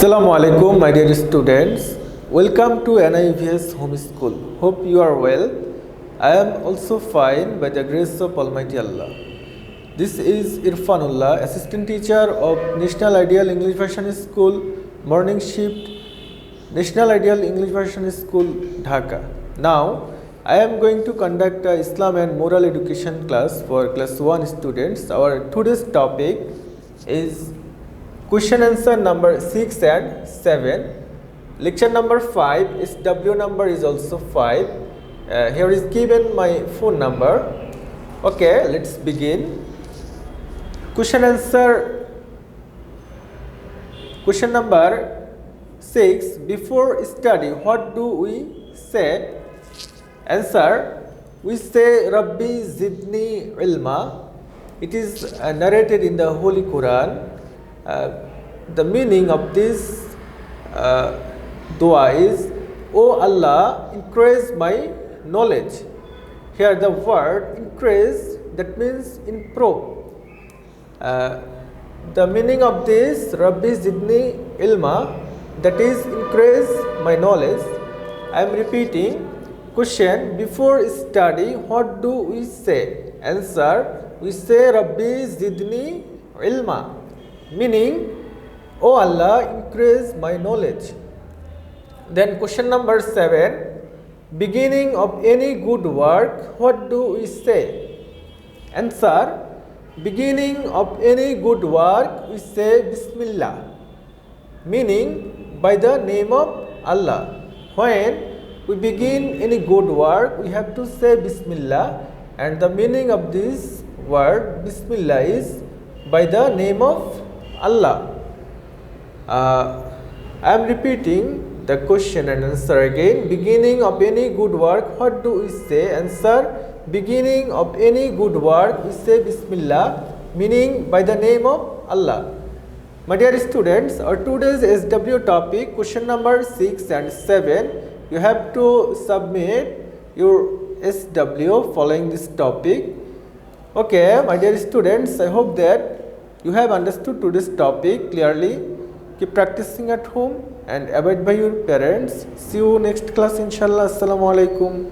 Assalamu alaikum, my dear students. Welcome to NIVS Home School. Hope you are well. I am also fine by the grace of Almighty Allah. This is Erfan Ullah, Assistant Teacher of National Ideal English Version School, Morning Shift, National Ideal English Version School, Dhaka. Now, I am going to conduct a Islam and Moral Education class for class 1 students. Our today's topic is question answer number 6 and 7. Lecture number 5 is W number is also 5. Here is given my phone number. Okay, let's begin. Question number 6. Before study, what do we say? Answer: we say Rabbi Zidni Ilma. It is narrated in the Holy Quran. The meaning of this dua is, O Allah, increase my knowledge. Here the word increase, that means improve. The meaning of this Rabbi Zidni Ilma, that is increase my knowledge. I am repeating. Question: before study, what do we say? Answer: we say Rabbi Zidni Ilma. Meaning, O Allah, increase my knowledge. Then question number 7. Beginning of any good work, what do we say? Answer: beginning of any good work, we say Bismillah. Meaning, by the name of Allah. When we begin any good work, we have to say Bismillah, and the meaning of this word Bismillah is by the name of Allah. I am repeating the question and answer again. Beginning of any good work, what do we say? Answer: beginning of any good work, we say Bismillah, meaning by the name of Allah. My dear students, our today's SW topic, question number 6 and 7. You have to submit your SW following this topic. Okay, my dear students, I hope that you have understood today's topic clearly. Keep practicing at home and abide by your parents. See you next class, inshallah. Assalamu alaikum.